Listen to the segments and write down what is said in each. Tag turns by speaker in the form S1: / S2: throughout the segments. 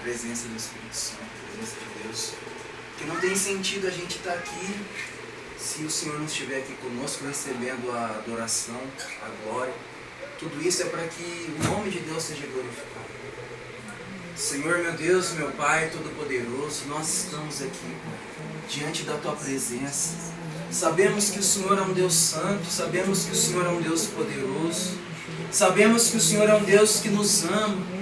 S1: presença do Espírito Santo, a presença de Deus. Porque não tem sentido a gente estar aqui se o Senhor não estiver aqui conosco, recebendo a adoração, a glória. Tudo isso é para que o nome de Deus seja glorificado. Senhor, meu Deus, meu Pai Todo-Poderoso, nós estamos aqui diante da Tua presença. Sabemos que o Senhor é um Deus santo, sabemos que o Senhor é um Deus poderoso, sabemos que o Senhor é um Deus que nos ama,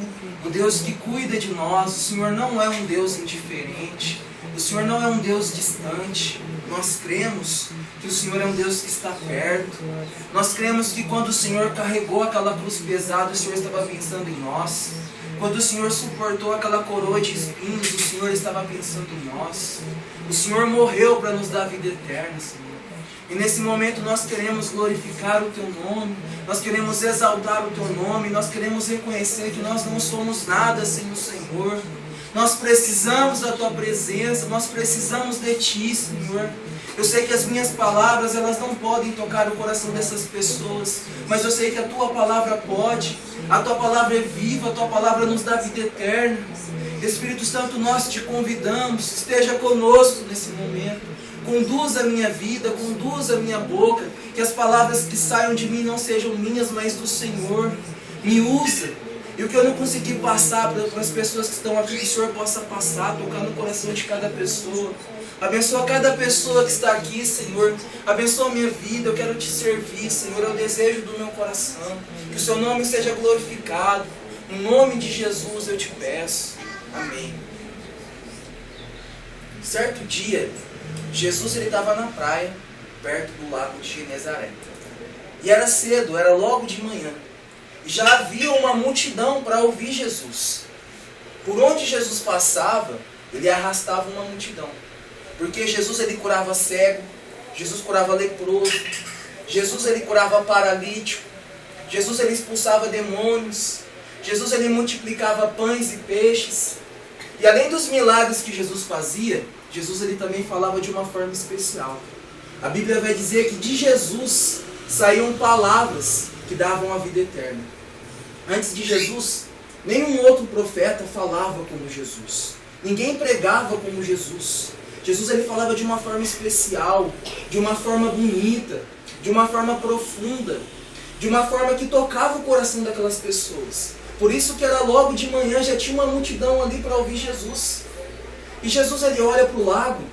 S1: um Deus que cuida de nós. O Senhor não é um Deus indiferente, o Senhor não é um Deus distante. Nós cremos que o Senhor é um Deus que está perto. Nós cremos que quando o Senhor carregou aquela cruz pesada, o Senhor estava pensando em nós. Quando o Senhor suportou aquela coroa de espinhos, o Senhor estava pensando em nós. O Senhor morreu para nos dar vida eterna, Senhor. E nesse momento nós queremos glorificar o Teu nome, nós queremos exaltar o Teu nome, nós queremos reconhecer que nós não somos nada sem o Senhor. Nós precisamos da Tua presença, nós precisamos de Ti, Senhor. Eu sei que as minhas palavras, elas não podem tocar o coração dessas pessoas, mas eu sei que a Tua palavra pode. A Tua palavra é viva, a Tua palavra nos dá vida eterna. Espírito Santo, nós Te convidamos, esteja conosco nesse momento. Conduza a minha vida, conduza a minha boca, que as palavras que saiam de mim não sejam minhas, mas do Senhor. Me usa. E o que eu não consegui passar para as pessoas que estão aqui, que o Senhor possa passar, tocar no coração de cada pessoa. Abençoa cada pessoa que está aqui, Senhor. Abençoa a minha vida, eu quero Te servir, Senhor. É o desejo do meu coração. Que o Seu nome seja glorificado. No nome de Jesus eu Te peço. Amém. Certo dia, Jesus estava na praia, perto do lago de Genezaré. E era cedo, era logo de manhã. E já havia uma multidão para ouvir Jesus. Por onde Jesus passava, ele arrastava uma multidão. Porque Jesus ele curava cego, Jesus curava leproso, Jesus ele curava paralítico, Jesus ele expulsava demônios, Jesus ele multiplicava pães e peixes. E além dos milagres que Jesus fazia, Jesus ele também falava de uma forma especial. A Bíblia vai dizer que de Jesus saíam palavras que davam a vida eterna. Antes de Jesus, nenhum outro profeta falava como Jesus. Ninguém pregava como Jesus. Jesus ele falava de uma forma especial, de uma forma bonita, de uma forma profunda, de uma forma que tocava o coração daquelas pessoas. Por isso que era logo de manhã, já tinha uma multidão ali para ouvir Jesus. E Jesus ele olha para o lago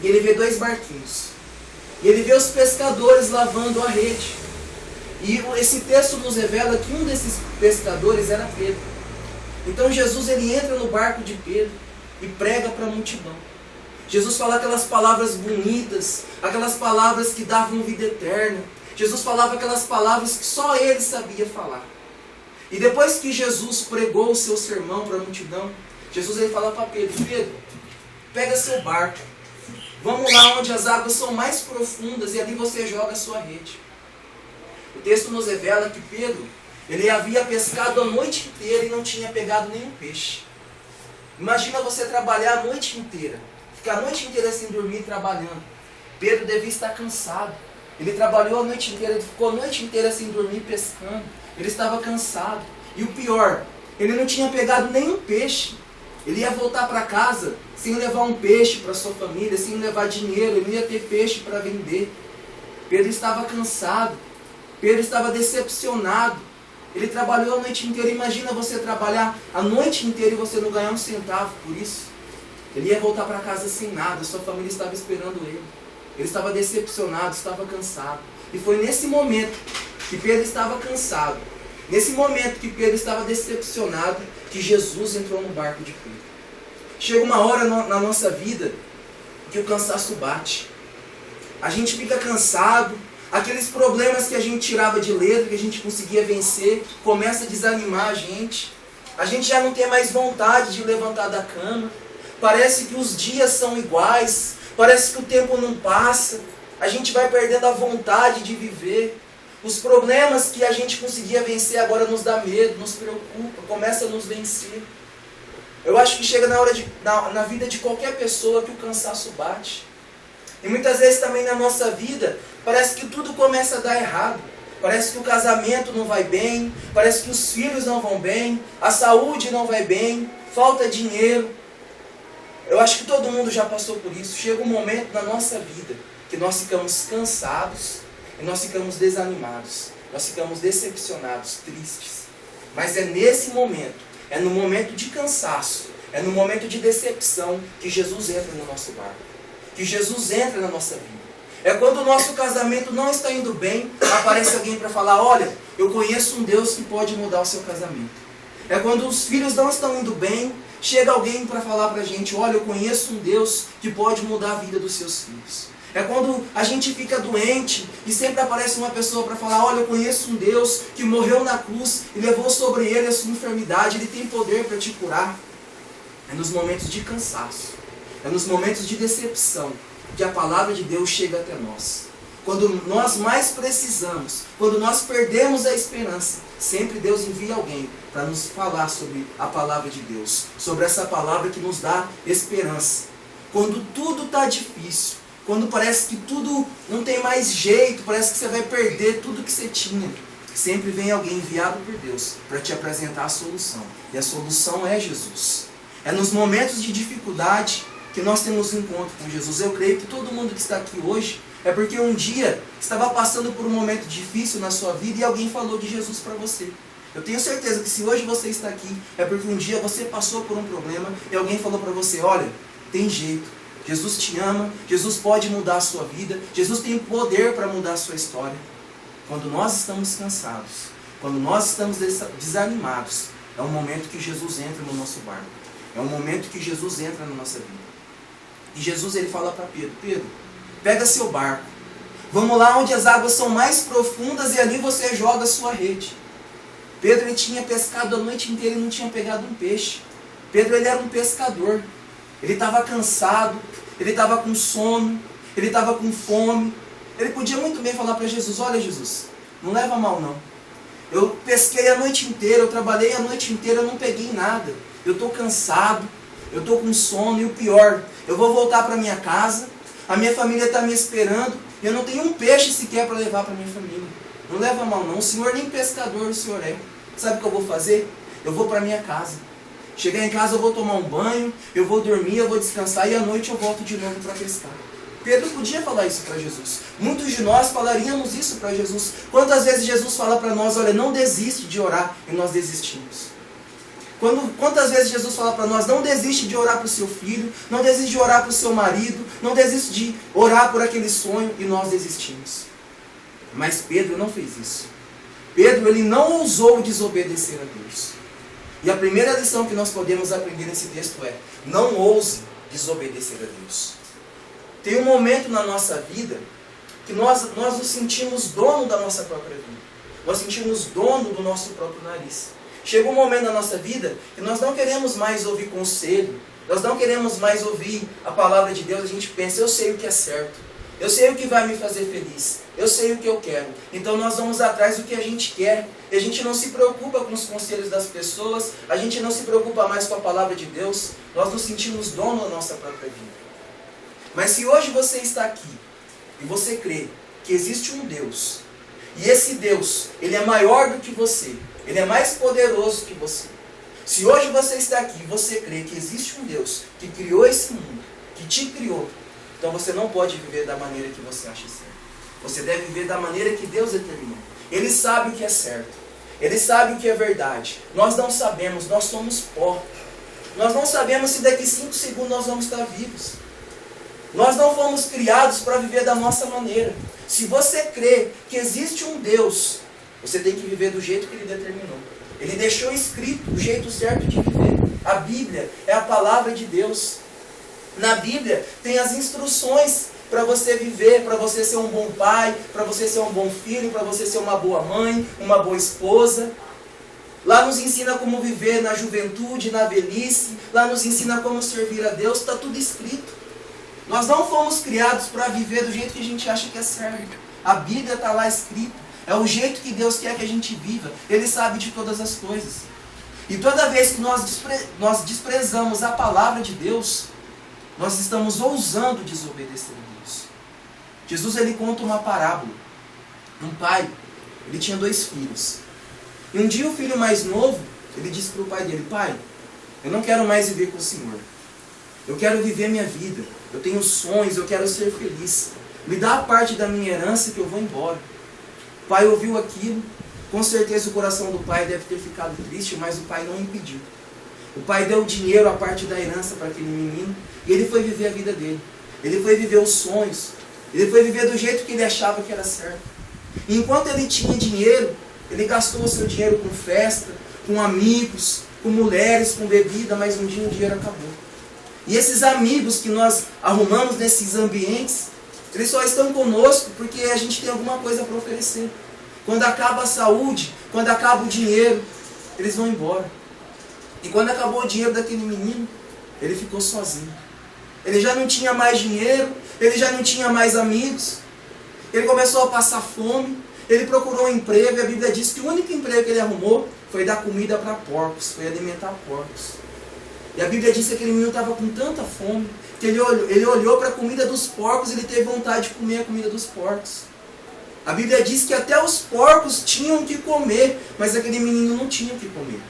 S1: e ele vê 2 barquinhos. E ele vê os pescadores lavando a rede. E esse texto nos revela que um desses pescadores era Pedro. Então Jesus ele entra no barco de Pedro e prega para a multidão. Jesus fala aquelas palavras bonitas, aquelas palavras que davam vida eterna. Jesus falava aquelas palavras que só ele sabia falar. E depois que Jesus pregou o seu sermão para a multidão, Jesus ele fala para Pedro: Pedro, pega seu barco, vamos lá onde as águas são mais profundas e ali você joga a sua rede. O texto nos revela que Pedro, ele havia pescado a noite inteira e não tinha pegado nenhum peixe. Imagina você trabalhar a noite inteira, ficar a noite inteira sem dormir trabalhando. Pedro devia estar cansado. Ele trabalhou a noite inteira, ele ficou a noite inteira sem dormir pescando. Ele estava cansado. E o pior, ele não tinha pegado nenhum peixe. Ele ia voltar para casa sem levar um peixe para sua família, sem levar dinheiro, ele não ia ter peixe para vender. Pedro estava cansado. Pedro estava decepcionado. Ele trabalhou a noite inteira. Imagina você trabalhar a noite inteira e você não ganhar um centavo por isso. Ele ia voltar para casa sem nada. Sua família estava esperando ele. Ele estava decepcionado, estava cansado. E foi nesse momento que Pedro estava cansado, nesse momento que Pedro estava decepcionado, que Jesus entrou no barco de Pedro. Chega uma hora na nossa vida que o cansaço bate. A gente fica cansado. Aqueles problemas que a gente tirava de letra, que a gente conseguia vencer, começa a desanimar a gente. A gente já não tem mais vontade de levantar da cama. Parece que os dias são iguais. Parece que o tempo não passa. A gente vai perdendo a vontade de viver. Os problemas que a gente conseguia vencer agora nos dá medo, nos preocupa, começa a nos vencer. Eu acho que chega na vida de qualquer pessoa que o cansaço bate. E muitas vezes também na nossa vida, parece que tudo começa a dar errado. Parece que o casamento não vai bem, parece que os filhos não vão bem, a saúde não vai bem, falta dinheiro. Eu acho que todo mundo já passou por isso. Chega um momento na nossa vida que nós ficamos cansados e nós ficamos desanimados. Nós ficamos decepcionados, tristes. Mas é nesse momento, é no momento de cansaço, é no momento de decepção que Jesus entra no nosso barco. Que Jesus entra na nossa vida. É quando o nosso casamento não está indo bem, aparece alguém para falar, olha, eu conheço um Deus que pode mudar o seu casamento. É quando os filhos não estão indo bem, chega alguém para falar para a gente, olha, eu conheço um Deus que pode mudar a vida dos seus filhos. É quando a gente fica doente e sempre aparece uma pessoa para falar, olha, eu conheço um Deus que morreu na cruz e levou sobre ele a sua enfermidade, ele tem poder para te curar. É nos momentos de cansaço, é nos momentos de decepção que a palavra de Deus chega até nós. Quando nós mais precisamos, quando nós perdemos a esperança, sempre Deus envia alguém para nos falar sobre a palavra de Deus, sobre essa palavra que nos dá esperança. Quando tudo está difícil, quando parece que tudo não tem mais jeito, parece que você vai perder tudo que você tinha, sempre vem alguém enviado por Deus para te apresentar a solução. E a solução é Jesus. É nos momentos de dificuldade que nós temos um encontro com Jesus. Eu creio que todo mundo que está aqui hoje é porque um dia estava passando por um momento difícil na sua vida e alguém falou de Jesus para você. Eu tenho certeza que se hoje você está aqui é porque um dia você passou por um problema e alguém falou para você, olha, tem jeito, Jesus te ama, Jesus pode mudar a sua vida, Jesus tem poder para mudar a sua história. Quando nós estamos cansados, quando nós estamos desanimados, é o momento que Jesus entra no nosso barco. É o momento que Jesus entra na nossa vida. E Jesus ele fala para Pedro, Pedro, pega seu barco, vamos lá onde as águas são mais profundas e ali você joga a sua rede. Pedro ele tinha pescado a noite inteira e não tinha pegado um peixe. Pedro ele era um pescador. Ele estava cansado, ele estava com sono, ele estava com fome. Ele podia muito bem falar para Jesus, olha Jesus, não leva mal não. Eu pesquei a noite inteira, eu trabalhei a noite inteira, eu não peguei nada. Eu estou cansado, eu estou com sono e o pior, eu vou voltar para minha casa, a minha família está me esperando e eu não tenho um peixe sequer para levar para minha família. Não leva mal não, o senhor nem pescador o senhor é. Sabe o que eu vou fazer? Eu vou para minha casa. Chegar em casa eu vou tomar um banho, eu vou dormir, eu vou descansar e à noite eu volto de novo para pescar. Pedro podia falar isso para Jesus. Muitos de nós falaríamos isso para Jesus. Quantas vezes Jesus fala para nós, olha, não desiste de orar e nós desistimos. Quantas vezes Jesus fala para nós, não desiste de orar para o seu filho, não desiste de orar para o seu marido, não desiste de orar por aquele sonho e nós desistimos. Mas Pedro não fez isso. Pedro ele não ousou desobedecer a Deus. E a primeira lição que nós podemos aprender nesse texto é, não ouse desobedecer a Deus. Tem um momento na nossa vida que nós nos sentimos dono da nossa própria vida. Nós sentimos dono do nosso próprio nariz. Chega um momento na nossa vida que nós não queremos mais ouvir conselho, nós não queremos mais ouvir a palavra de Deus, a gente pensa, eu sei o que é certo, eu sei o que vai me fazer feliz, eu sei o que eu quero. Então nós vamos atrás do que a gente quer, e a gente não se preocupa com os conselhos das pessoas, a gente não se preocupa mais com a palavra de Deus, nós nos sentimos dono da nossa própria vida. Mas se hoje você está aqui, e você crê que existe um Deus, e esse Deus, ele é maior do que você, ele é mais poderoso que você. Se hoje você está aqui e você crê que existe um Deus que criou esse mundo, que te criou, então você não pode viver da maneira que você acha certo. Você deve viver da maneira que Deus determinou. Ele sabe o que é certo. Ele sabe o que é verdade. Nós não sabemos, nós somos pó. Nós não sabemos se daqui 5 segundos nós vamos estar vivos. Nós não fomos criados para viver da nossa maneira. Se você crê que existe um Deus, você tem que viver do jeito que Ele determinou. Ele deixou escrito o jeito certo de viver. A Bíblia é a palavra de Deus. Na Bíblia tem as instruções para você viver, para você ser um bom pai, para você ser um bom filho, para você ser uma boa mãe, uma boa esposa. Lá nos ensina como viver na juventude, na velhice. Lá nos ensina como servir a Deus. Está tudo escrito. Nós não fomos criados para viver do jeito que a gente acha que é certo. A Bíblia está lá escrito. É o jeito que Deus quer que a gente viva. Ele sabe de todas as coisas. E toda vez que nós desprezamos a palavra de Deus, nós estamos ousando desobedecer a Deus. Jesus ele conta uma parábola. Um pai, ele tinha 2 filhos. E um dia o filho mais novo, ele disse para o pai dele, pai, Eu não quero mais viver com o Senhor. Eu quero viver minha vida. Eu tenho sonhos, eu quero ser feliz. Me dá a parte da minha herança que eu vou embora. O pai ouviu aquilo. Com certeza o coração do pai deve ter ficado triste, mas o pai não impediu. O pai deu dinheiro, a parte da herança para aquele menino, e ele foi viver a vida dele. Ele foi viver os sonhos. Ele foi viver do jeito que ele achava que era certo. E enquanto ele tinha dinheiro, ele gastou o seu dinheiro com festa, com amigos, com mulheres, com bebida, mas um dia o dinheiro acabou. E esses amigos que nós arrumamos nesses ambientes, eles só estão conosco porque a gente tem alguma coisa para oferecer. Quando acaba a saúde, quando acaba o dinheiro, eles vão embora. E quando acabou o dinheiro daquele menino, ele ficou sozinho. Ele já não tinha mais dinheiro, ele já não tinha mais amigos. Ele começou a passar fome, ele procurou um emprego, e a Bíblia diz que o único emprego que ele arrumou foi dar comida para porcos, foi alimentar porcos. E a Bíblia diz que aquele menino estava com tanta fome, que ele olhou para a comida dos porcos e ele teve vontade de comer a comida dos porcos. A Bíblia diz que até os porcos tinham o que comer, mas aquele menino não tinha o que comer.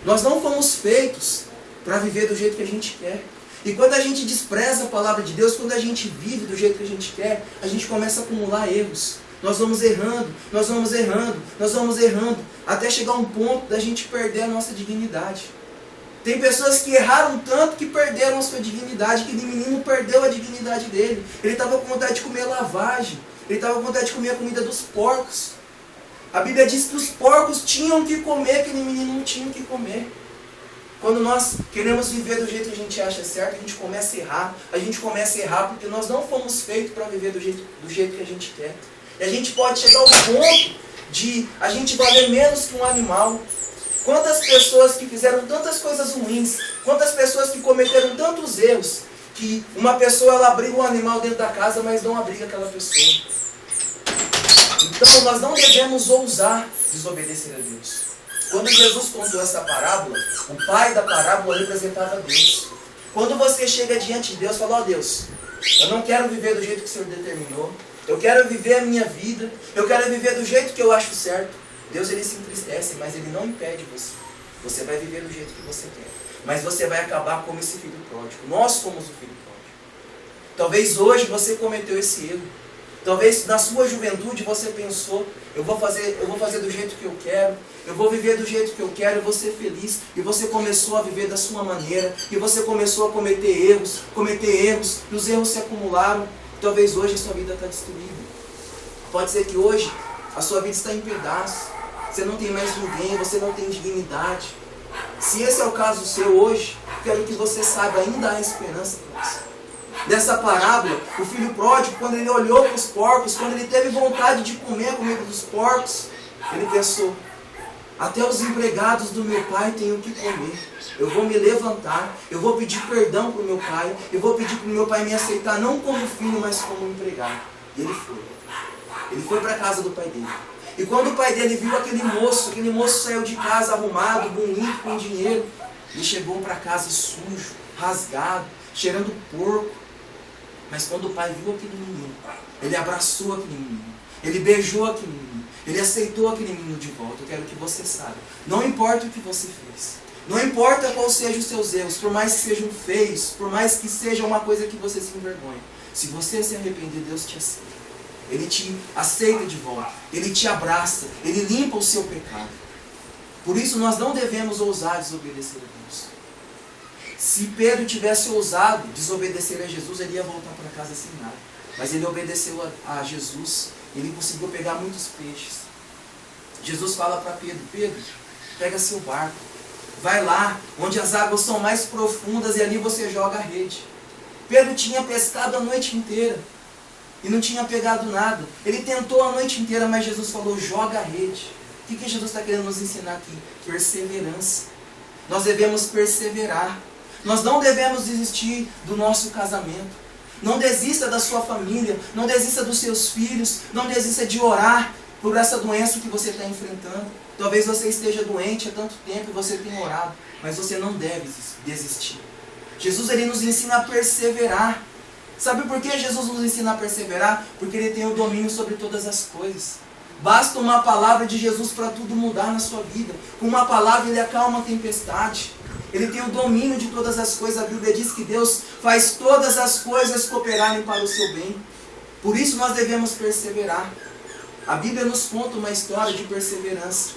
S1: Nós não fomos feitos para viver do jeito que a gente quer. E quando a gente despreza a palavra de Deus, quando a gente vive do jeito que a gente quer, a gente começa a acumular erros. Nós vamos errando, nós vamos errando, nós vamos errando, até chegar a um ponto da gente perder a nossa dignidade. Tem pessoas que erraram tanto que perderam a sua dignidade, que aquele menino perdeu a dignidade dele. Ele estava com vontade de comer lavagem, ele estava com vontade de comer a comida dos porcos. A Bíblia diz que os porcos tinham que comer, aquele menino não tinha o que comer. Quando nós queremos viver do jeito que a gente acha certo, a gente começa a errar. A gente começa a errar porque nós não fomos feitos para viver do jeito que a gente quer. E a gente pode chegar ao ponto de a gente valer menos que um animal. Quantas pessoas que fizeram tantas coisas ruins, quantas pessoas que cometeram tantos erros, que uma pessoa ela abriga um animal dentro da casa, mas não abriga aquela pessoa. Então nós não devemos ousar desobedecer a Deus. Quando Jesus contou essa parábola, o pai da parábola representava Deus. Quando você chega diante de Deus e fala, ó Deus, eu não quero viver do jeito que o Senhor determinou, eu quero viver a minha vida, eu quero viver do jeito que eu acho certo. Deus ele se entristece, mas ele não impede você. Você vai viver do jeito que você quer. Mas você vai acabar como esse filho pródigo. Nós somos o filho pródigo. Talvez hoje você cometeu esse erro. Talvez na sua juventude você pensou, eu vou fazer do jeito que eu quero, eu vou viver do jeito que eu quero, eu vou ser feliz. E você começou a viver da sua maneira, e você começou a cometer erros, e os erros se acumularam. Talvez hoje a sua vida está destruída. Pode ser que hoje a sua vida está em pedaços. Você não tem mais ninguém, você não tem dignidade. Se esse é o caso seu hoje, quero que você saiba, ainda há esperança para você. Dessa parábola, o filho pródigo, quando ele olhou para os porcos, quando ele teve vontade de comer a comida dos porcos, ele pensou, até os empregados do meu pai têm o que comer. Eu vou me levantar, eu vou pedir perdão para o meu pai, eu vou pedir para o meu pai me aceitar, não como filho, mas como empregado. E ele foi. Ele foi para a casa do pai dele. E quando o pai dele viu aquele moço saiu de casa arrumado, bonito, com dinheiro, ele chegou para casa sujo, rasgado, cheirando porco. Mas quando o pai viu aquele menino, ele abraçou aquele menino, ele beijou aquele menino, ele aceitou aquele menino de volta. Eu quero que você saiba, não importa o que você fez, não importa qual sejam os seus erros, por mais que sejam feios, por mais que seja uma coisa que você se envergonhe, se você se arrepender, Deus te aceita. Ele te aceita de volta, ele te abraça, ele limpa o seu pecado. Por isso nós não devemos ousar desobedecer a Deus. Se Pedro tivesse ousado desobedecer a Jesus, ele ia voltar para casa sem nada. Mas ele obedeceu a Jesus, ele conseguiu pegar muitos peixes. Jesus fala para Pedro, Pedro, pega seu barco, vai lá onde as águas são mais profundas e ali você joga a rede. Pedro tinha pescado a noite inteira e não tinha pegado nada. Ele tentou a noite inteira, mas Jesus falou, joga a rede. O que Jesus está querendo nos ensinar aqui? Perseverança. Nós devemos perseverar. Nós não devemos desistir do nosso casamento. Não desista da sua família, não desista dos seus filhos, não desista de orar por essa doença que você está enfrentando. Talvez você esteja doente há tanto tempo e você tenha orado, mas você não deve desistir. Jesus ele nos ensina a perseverar. Sabe por que Jesus nos ensina a perseverar? Porque ele tem o domínio sobre todas as coisas. Basta uma palavra de Jesus para tudo mudar na sua vida. Com uma palavra ele acalma a tempestade. Ele tem o domínio de todas as coisas. A Bíblia diz que Deus faz todas as coisas cooperarem para o seu bem. Por isso nós devemos perseverar. A Bíblia nos conta uma história de perseverança.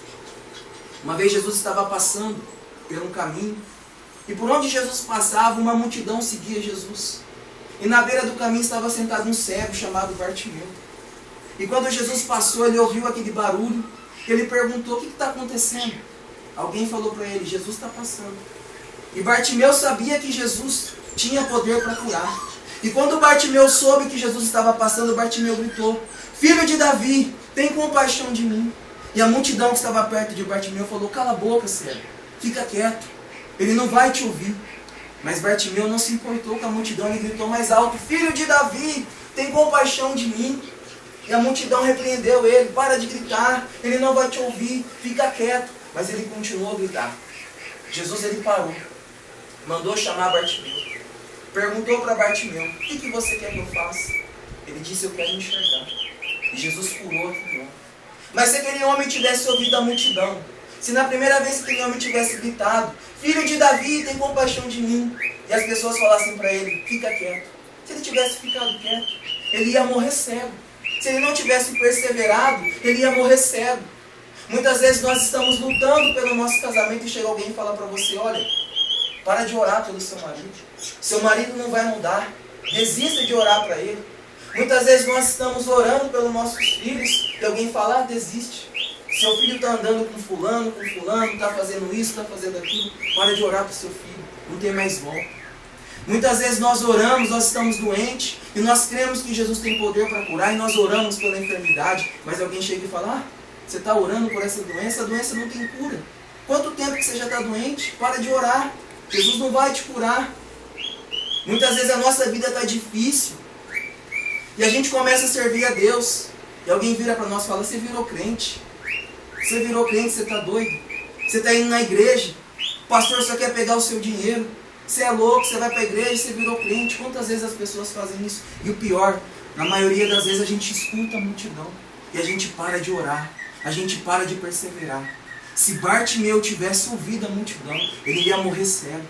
S1: Uma vez Jesus estava passando por um caminho, e por onde Jesus passava, uma multidão seguia Jesus. E na beira do caminho estava sentado um cego chamado Bartimeu. E quando Jesus passou, ele ouviu aquele barulho. Ele perguntou: o que está acontecendo? Alguém falou para ele: Jesus está passando. E Bartimeu sabia que Jesus tinha poder para curar. E quando Bartimeu soube que Jesus estava passando, Bartimeu gritou: Filho de Davi, tem compaixão de mim. E a multidão que estava perto de Bartimeu falou: cala a boca, cego, fica quieto, ele não vai te ouvir. Mas Bartimeu não se importou com a multidão e gritou mais alto: Filho de Davi, tem compaixão de mim. E a multidão repreendeu ele: para de gritar, ele não vai te ouvir, fica quieto. Mas ele continuou a gritar. Jesus ele parou, mandou chamar Bartimeu, perguntou para Bartimeu: o que você quer que eu faça? Ele disse: eu quero enxergar. E Jesus curou aquele homem. Mas se aquele homem tivesse ouvido a multidão, se na primeira vez que aquele homem tivesse gritado: Filho de Davi, tem compaixão de mim, e as pessoas falassem para ele: fica quieto. Se ele tivesse ficado quieto, ele ia morrer cego. Se ele não tivesse perseverado, ele ia morrer cego. Muitas vezes nós estamos lutando pelo nosso casamento e chega alguém e fala para você: olha, para de orar pelo seu marido. Seu marido não vai mudar. Desista de orar para ele. Muitas vezes nós estamos orando pelos nossos filhos e alguém fala: desiste. Seu filho está andando com fulano, está fazendo isso, está fazendo aquilo. Para de orar para o seu filho. Não tem mais volta. Muitas vezes nós oramos, nós estamos doentes e nós cremos que Jesus tem poder para curar e nós oramos pela enfermidade. Mas alguém chega e fala: você está orando por essa doença? A doença não tem cura. Quanto tempo que você já está doente? Para de orar. Jesus não vai te curar. Muitas vezes a nossa vida está difícil e a gente começa a servir a Deus. E alguém vira para nós e fala: você virou crente. Você virou crente, você está doido. Você está indo na igreja. O pastor só quer pegar o seu dinheiro. Você é louco, você vai para a igreja e você virou crente. Quantas vezes as pessoas fazem isso? E o pior, na maioria das vezes a gente escuta a multidão e a gente para de orar. A gente para de perseverar. Se Bartimeu tivesse ouvido a multidão, ele ia morrer cego.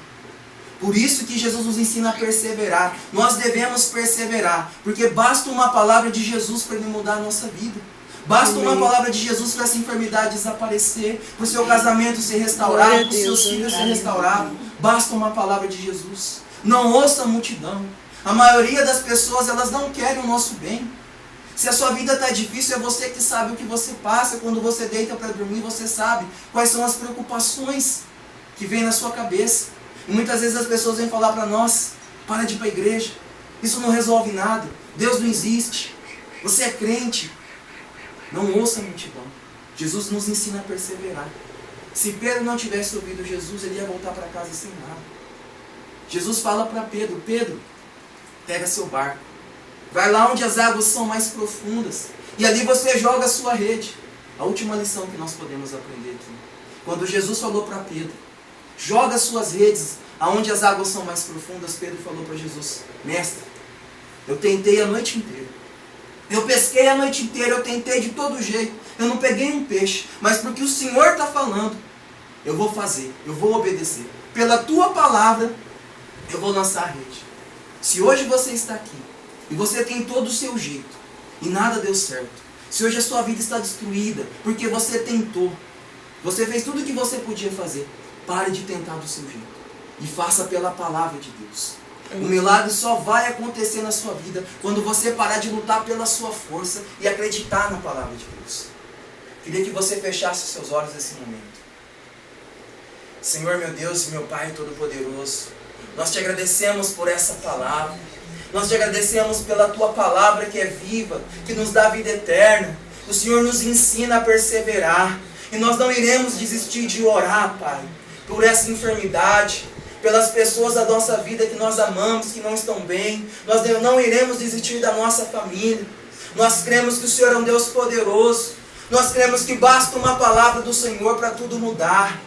S1: Por isso que Jesus nos ensina a perseverar. Nós devemos perseverar, porque basta uma palavra de Jesus para ele mudar a nossa vida. Basta uma palavra de Jesus para essa enfermidade desaparecer, para o seu casamento ser restaurado, para os seus filhos ser restaurados. Basta uma palavra de Jesus. Não ouça a multidão. A maioria das pessoas, elas não querem o nosso bem. Se a sua vida está difícil, é você que sabe o que você passa. Quando você deita para dormir, você sabe quais são as preocupações que vêm na sua cabeça. E muitas vezes as pessoas vêm falar para nós: para de ir para a igreja, isso não resolve nada, Deus não existe, você é crente. Não ouça a multidão. Jesus nos ensina a perseverar. Se Pedro não tivesse ouvido Jesus, ele ia voltar para casa sem nada. Jesus fala para Pedro: Pedro, pega seu barco, vai lá onde as águas são mais profundas, e ali você joga a sua rede. A última lição que nós podemos aprender aqui. Quando Jesus falou para Pedro: joga as suas redes aonde as águas são mais profundas, Pedro falou para Jesus: mestre, eu tentei a noite inteira. Eu pesquei a noite inteira, eu tentei de todo jeito. Eu não peguei um peixe, mas porque o Senhor está falando, eu vou fazer, eu vou obedecer. Pela tua palavra, eu vou lançar a rede. Se hoje você está aqui e você tem todo o seu jeito e nada deu certo, se hoje a sua vida está destruída porque você tentou, você fez tudo o que você podia fazer, pare de tentar do seu jeito e faça pela palavra de Deus. O milagre só vai acontecer na sua vida quando você parar de lutar pela sua força e acreditar na palavra de Deus. Queria que você fechasse os seus olhos nesse momento. Senhor, meu Deus e meu Pai Todo-Poderoso, nós te agradecemos por essa palavra. Nós te agradecemos pela tua palavra que é viva, que nos dá vida eterna. O Senhor nos ensina a perseverar. E nós não iremos desistir de orar, Pai, por essa enfermidade, pelas pessoas da nossa vida que nós amamos, que não estão bem. Nós não iremos desistir da nossa família. Nós cremos que o Senhor é um Deus poderoso. Nós cremos que basta uma palavra do Senhor para tudo mudar.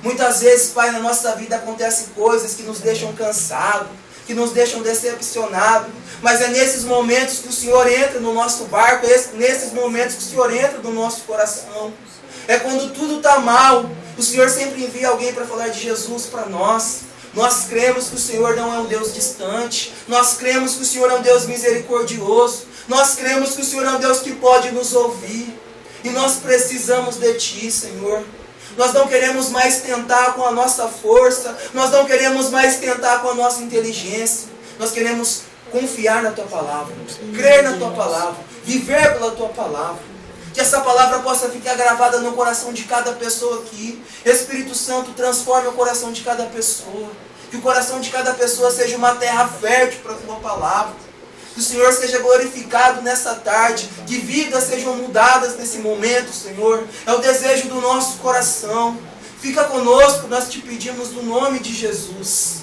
S1: Muitas vezes, Pai, na nossa vida acontecem coisas que nos deixam cansados, que nos deixam decepcionados. Mas é nesses momentos que o Senhor entra no nosso barco, nesses momentos que o Senhor entra no nosso coração. É quando tudo está mal, O Senhor sempre envia alguém para falar de Jesus para nós. Nós cremos que o Senhor não é um Deus distante. Nós cremos que o Senhor é um Deus misericordioso. Nós cremos que o Senhor é um Deus que pode nos ouvir. E nós precisamos de Ti, Senhor. Nós não queremos mais tentar com a nossa força. Nós não queremos mais tentar com a nossa inteligência. Nós queremos confiar na Tua palavra. Crer na Tua palavra. Viver pela Tua palavra. Que essa palavra possa ficar gravada no coração de cada pessoa aqui. Espírito Santo, transforme o coração de cada pessoa. Que o coração de cada pessoa seja uma terra fértil para a Tua palavra. Que o Senhor seja glorificado nessa tarde. Que vidas sejam mudadas nesse momento, Senhor. É o desejo do nosso coração. Fica conosco, nós te pedimos no nome de Jesus.